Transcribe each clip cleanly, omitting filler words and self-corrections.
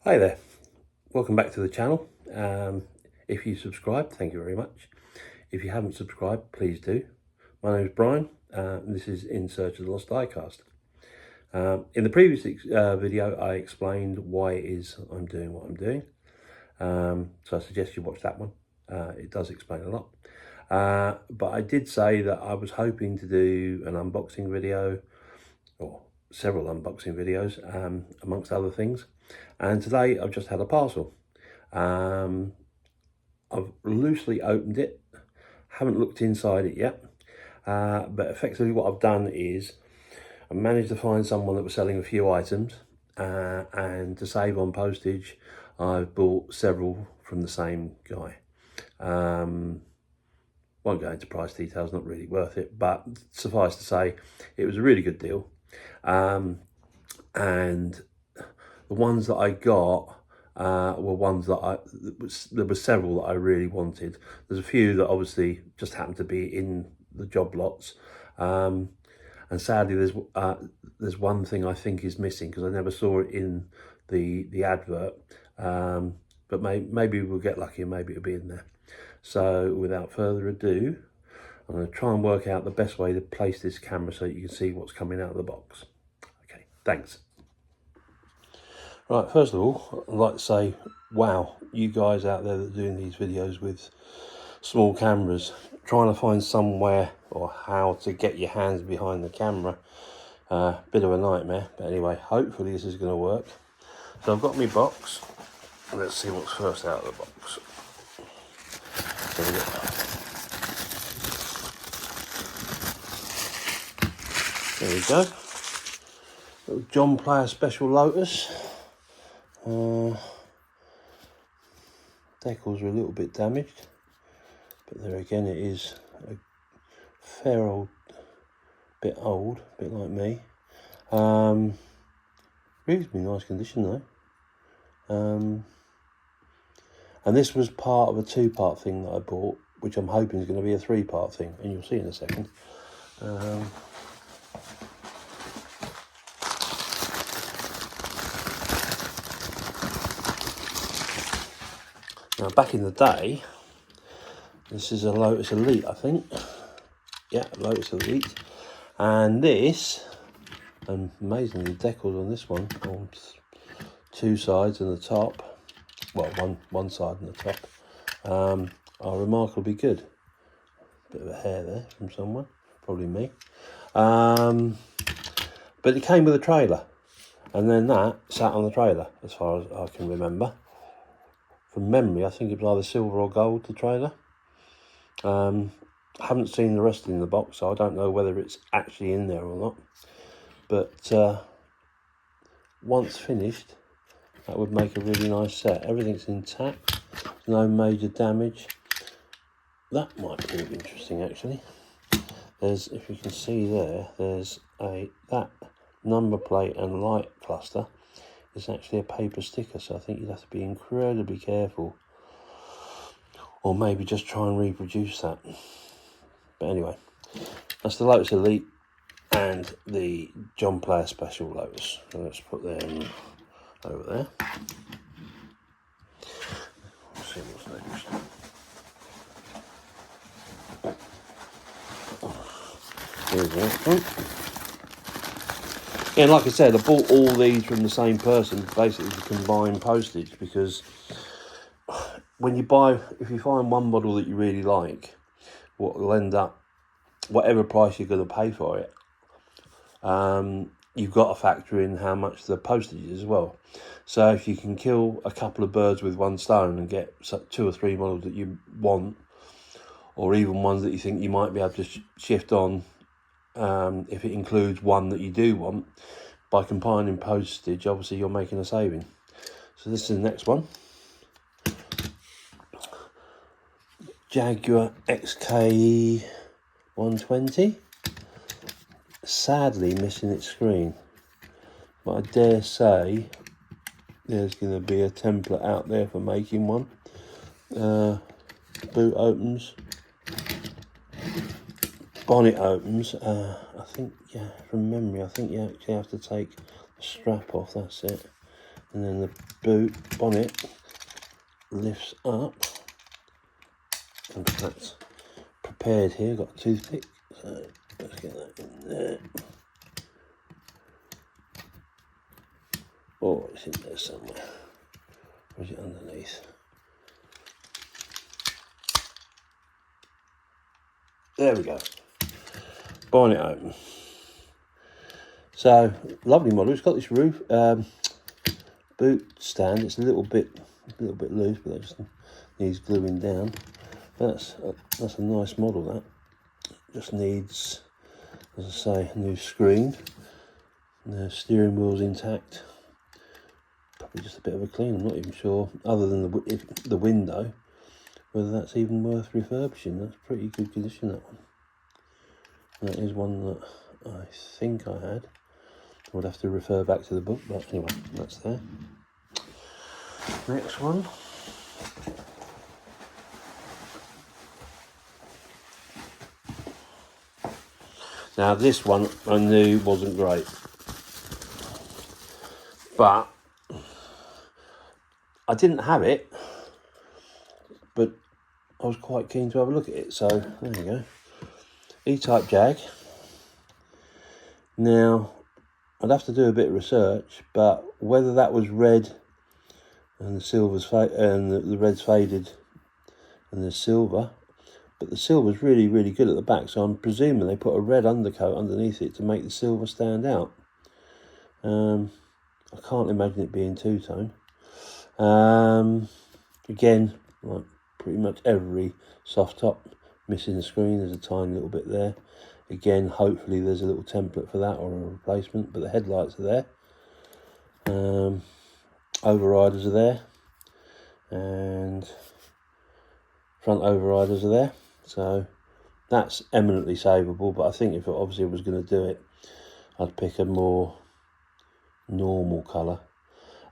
Hi there, welcome back to the channel. If you subscribed, thank you very much. If you haven't subscribed, please do. My name is Brian, and this is In Search of the Lost Diecast. In the previous video, I explained why it is I'm doing what I'm doing. So I suggest you watch that one. It does explain a lot. But I did say that I was hoping to do an unboxing video, or several unboxing videos, amongst other things. And today I've just had a parcel. I've loosely opened it, haven't looked inside it yet, but effectively what I've done is I managed to find someone that was selling a few items, and to save on postage I've bought several from the same guy. Won't go into price details, not really worth it, but suffice to say it was a really good deal. And the ones that I got were ones that there were several that I really wanted. There's a few that obviously just happened to be in the job lots, and sadly there's one thing I think is missing because I never saw it in the advert, but maybe we'll get lucky and maybe it'll be in there. So without further ado, I'm going to try and work out the best way to place this camera so you can see what's coming out of the box. Okay, thanks. Right, first of all, I'd like to say, wow, you guys out there that are doing these videos with small cameras, trying to find somewhere or how to get your hands behind the camera, bit of a nightmare, but anyway, hopefully this is going to work. So I've got my box. Let's see what's first out of the box. There we go. Little John Player Special Lotus. Decals are a little bit damaged, but there again it is a fair bit old, a bit like me. Reasonably nice condition though. And this was part of a two-part thing that I bought, which I'm hoping is going to be a three-part thing, and you'll see in a second. Now, back in the day, this is a Lotus Elite, I think. Yeah, Lotus Elite. And this, and amazingly, decals on this one, on two sides and the top, well, one side and the top, are remarkably good. Bit of a hair there from someone, probably me. But it came with a trailer, and then that sat on the trailer, as far as I can remember. From memory, I think it was either silver or gold, the trailer. I haven't seen the rest in the box, so I don't know whether it's actually in there or not. But once finished, that would make a really nice set. Everything's intact, no major damage. That might prove interesting, actually. There's, if you can see there, there's that number plate and light cluster is actually a paper sticker, so I think you'd have to be incredibly careful, or maybe just try and reproduce that. But anyway, that's the Lotus Elite and the John Player Special Lotus. So let's put them over there. Let's see what's next. Here's the next one. Yeah, and like I said, I bought all these from the same person, basically to combine postage, because when you buy, if you find one model that you really like, what will end up, whatever price you're going to pay for it, you've got to factor in how much the postage is as well. So if you can kill a couple of birds with one stone and get two or three models that you want, or even ones that you think you might be able to shift on, if it includes one that you do want, by combining postage, obviously you're making a saving. So this is the next one. Jaguar XK 120. Sadly missing its screen, but I dare say there's going to be a template out there for making one. Boot opens, bonnet opens. I think, yeah, from memory, I think you actually have to take the strap off. That's it. and then the boot bonnet lifts up, and that's prepared here. Got a toothpick, so let's get that in there. Oh, it's in there somewhere. Or is it underneath? There we go. Bonnet open. So lovely model. It's got this roof boot stand. It's a little bit loose, but that just needs gluing down. That's a nice model. That just needs, as I say, a new screen. The steering wheel's intact. Probably just a bit of a clean. I'm not even sure, other than the window, whether that's even worth refurbishing. That's pretty good condition, that one. That is one that I think I had. I would have to refer back to the book, but anyway, that's there. Next one. Now this one I knew wasn't great, but I didn't have it, but I was quite keen to have a look at it, so there you go. E-Type Jag. Now, I'd have to do a bit of research, but whether that was red and the silver's and the red's faded and the silver, but the silver's really, really good at the back, so I'm presuming they put a red undercoat underneath it to make the silver stand out. I can't imagine it being two-tone. Again, like pretty much every soft top, missing the screen. There's a tiny little bit there. Again, hopefully there's a little template for that or a replacement, but the headlights are there. Overriders are there, and front overriders are there, so that's eminently savable. But I think if it obviously was going to do it, I'd pick a more normal colour,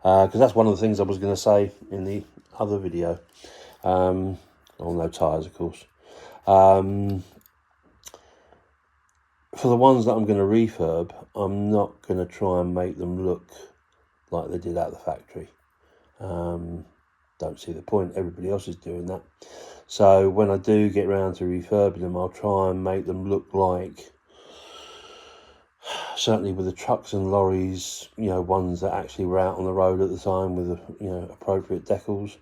because that's one of the things I was going to say in the other video. Oh, no tyres, of course. For the ones that I'm going to refurb, I'm not going to try and make them look like they did out the factory. Don't see the point. Everybody else is doing that. So when I do get around to refurbing them, I'll try and make them look like, certainly with the trucks and lorries, ones that actually were out on the road at the time with appropriate decals,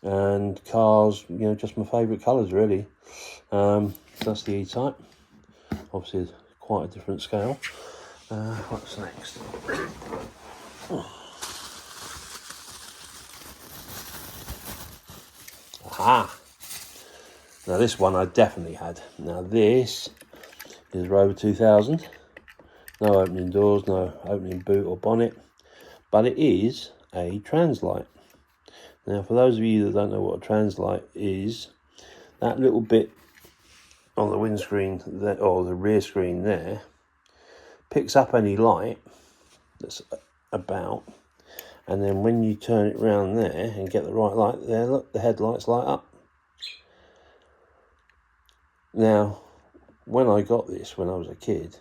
and cars, just my favourite colours really. That's the E-Type. Obviously quite a different scale. What's next? Aha! Now this one I definitely had. Now this is Rover 2000. No opening doors, no opening boot or bonnet, but it is a translight. Now for those of you that don't know what a translight is, that little bit on the windscreen there, or the rear screen there, picks up any light that's about, and then when you turn it round there and get the right light there, look, the headlights light up. Now when I got this when I was a kid,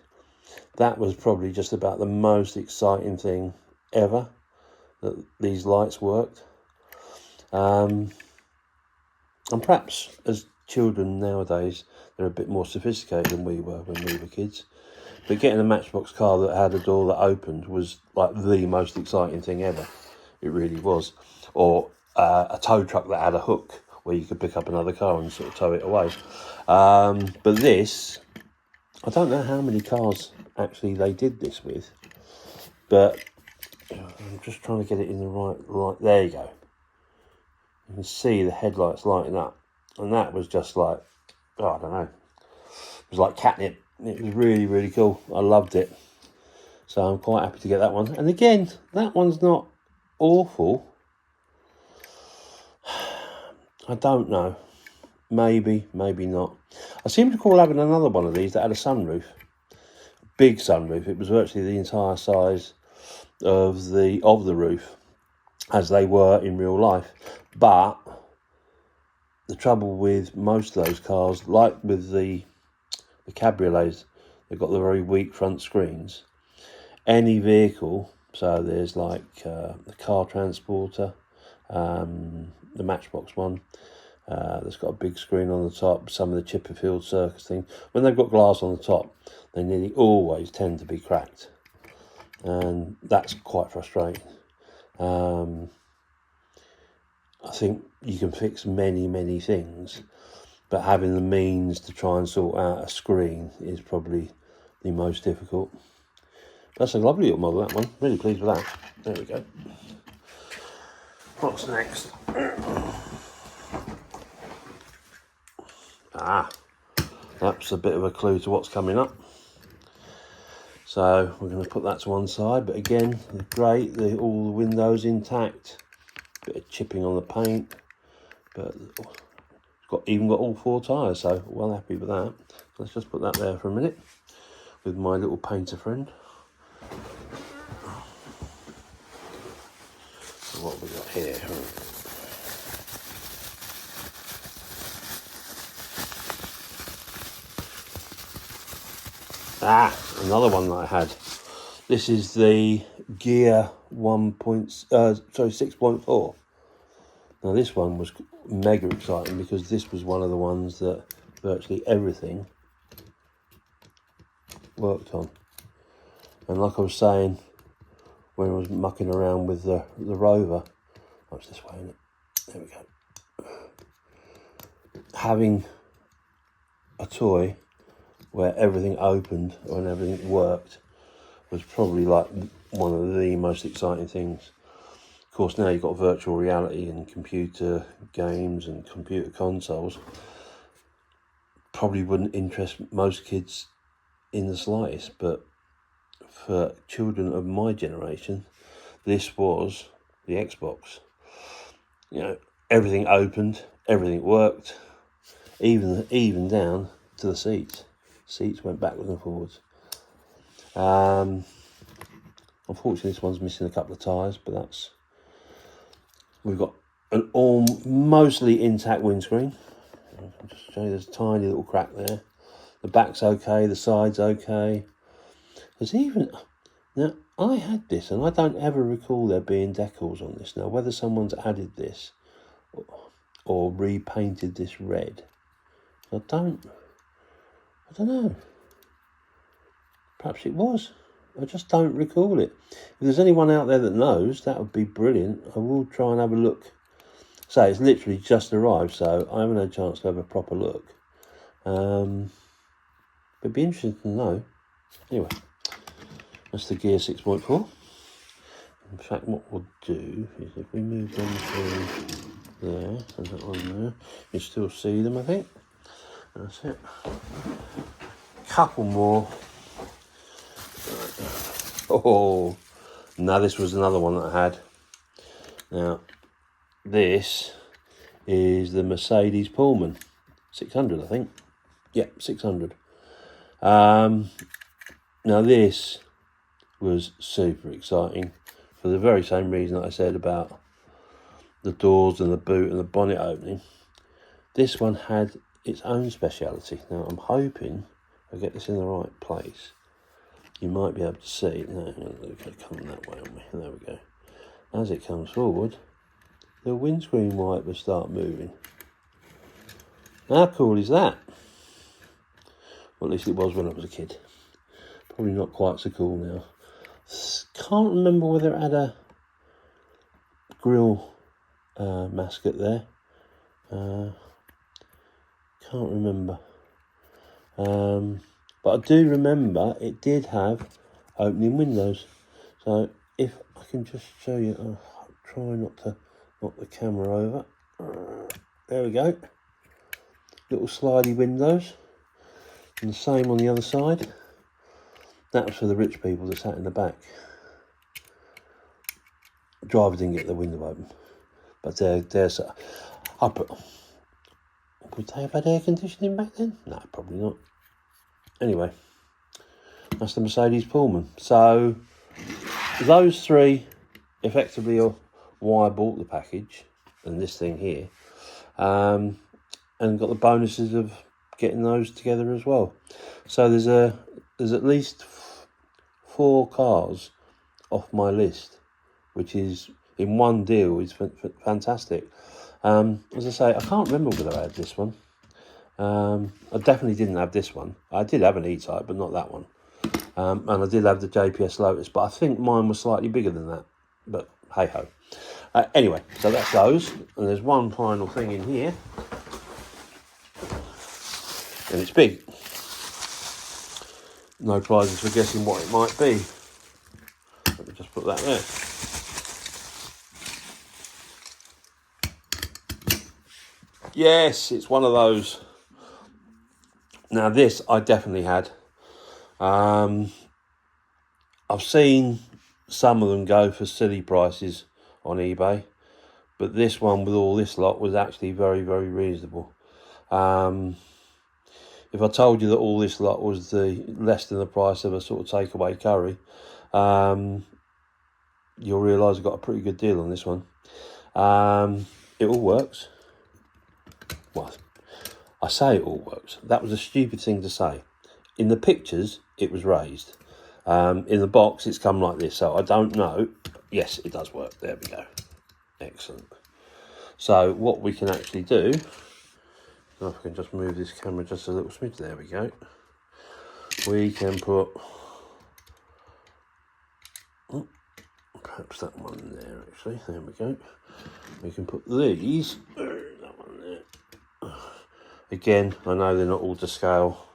that was probably just about the most exciting thing ever, that these lights worked. And perhaps as children nowadays, they're a bit more sophisticated than we were when we were kids. But getting a Matchbox car that had a door that opened was like the most exciting thing ever. It really was. Or a tow truck that had a hook where you could pick up another car and sort of tow it away. But this, I don't know how many cars actually they did this with, but I'm just trying to get it in the right light. There you go. You can see the headlights lighting up, and that was just like, I don't know, it was like catnip. It was really, really cool. I loved it. So I'm quite happy to get that one. And again, that one's not awful. I don't know. Maybe, maybe not. I seem to recall having another one of these that had a sunroof. Big sunroof. It was virtually the entire size of the roof as they were in real life. But the trouble with most of those cars, like with the cabriolets, they've got the very weak front screens. Any vehicle, So there's like the car transporter, the Matchbox one. That's got a big screen on the top. Some of the Chipperfield Circus things. When they've got glass on the top, they nearly always tend to be cracked, and that's quite frustrating. I think you can fix many things, but having the means to try and sort out a screen is probably the most difficult. That's a lovely little model, that one. Really pleased with that. There we go. What's next? That's a bit of a clue to what's coming up. So we're going to put that to one side, but again, great, all the windows intact, bit of chipping on the paint, but it's even got all 4 tyres, so well happy with that. So let's just put that there for a minute with my little painter friend. So what have we got here? Another one that I had. This is the Gear 6.4. Now this one was mega exciting because this was one of the ones that virtually everything worked on. And like I was saying when I was mucking around with the Rover, oh, it's this way, isn't it? There we go. Having a toy where everything opened and everything worked was probably like one of the most exciting things. Of course, now you've got virtual reality and computer games and computer consoles. Probably wouldn't interest most kids in the slightest, but for children of my generation, this was the Xbox. You know, everything opened, everything worked, even down to the seats. Seats went backwards and forwards. Unfortunately, this one's missing a couple of tyres, but we've got an mostly intact windscreen. I'll just show you, there's a tiny little crack there. The back's okay, the side's okay. Now, I had this, and I don't ever recall there being decals on this. Now, whether someone's added this or repainted this red, I don't know. Perhaps it was. I just don't recall it. If there's anyone out there that knows, that would be brilliant. I will try and have a look. So it's literally just arrived, so I haven't had a chance to have a proper look. But it'd be interesting to know. Anyway, that's the Gear 6.4. In fact, what we'll do is if we move them to there, and that one there, you still see them, I think. That's it. Couple more. Oh, now this was another one that I had. Now, this is the Mercedes Pullman 600, I think. Yeah, 600. Now this was super exciting for the very same reason that I said about the doors and the boot and the bonnet opening. This one had its own speciality. Now I'm hoping I get this in the right place. You might be able to see. No, it's coming that way on me. There we go. As it comes forward, the windscreen wipers start moving. How cool is that? Well, at least it was when I was a kid. Probably not quite so cool now. Can't remember whether it had a grill mascot there. Can't remember. But I do remember it did have opening windows. So if I can just show you, I'll try not to knock the camera over. There we go. Little slidey windows. And the same on the other side. That was for the rich people that sat in the back. The driver didn't get the window open. But there's would they have had air conditioning back then? No, probably not. Anyway, that's the Mercedes Pullman. So those three effectively are why I bought the package and this thing here, and got the bonuses of getting those together as well. So there's at least 4 cars off my list, which is in one deal is fantastic. As I say, I can't remember whether I had this one. I definitely didn't have this one. I did have an E-Type, but not that one. And I did have the JPS Lotus, but I think mine was slightly bigger than that. But hey ho. Anyway, so that's those. And there's one final thing in here. And it's big. No prizes for guessing what it might be. Let me just put that there. Yes, it's one of those. Now this I definitely had. I've seen some of them go for silly prices on eBay, but this one with all this lot was actually very, very reasonable. If I told you that all this lot was less than the price of a sort of takeaway curry, you'll realise I got a pretty good deal on this one. It all works. Well, I say it all works. That was a stupid thing to say. In the pictures, it was raised. In the box, it's come like this. So I don't know. Yes, it does work. There we go. Excellent. So what we can actually do, if I can just move this camera just a little smidge. There we go. We can put, perhaps that one there actually. There we go. We can put these. That one there. Again, I know they're not all to scale.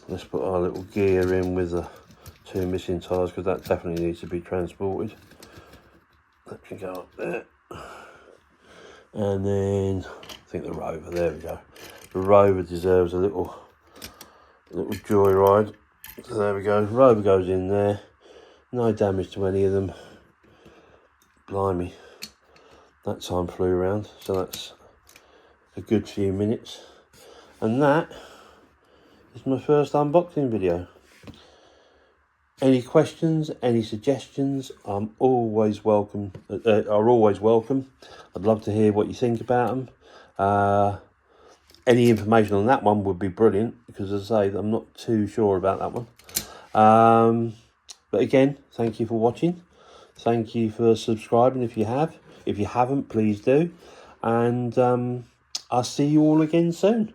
Let's put our little gear in with the 2 missing tyres, because that definitely needs to be transported. That can go up there. And then I think the Rover, there we go. The Rover deserves a little joyride. So there we go. Rover goes in there. No damage to any of them. Blimey. That time flew around, so that's a good few minutes. And that is my first unboxing video. Any questions, any suggestions, are always welcome. I'd love to hear what you think about them. Any information on that one would be brilliant, because as I say, I'm not too sure about that one. But again, thank you for watching. Thank you for subscribing if you have. If you haven't, please do. And I'll see you all again soon.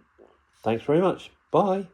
Thanks very much. Bye.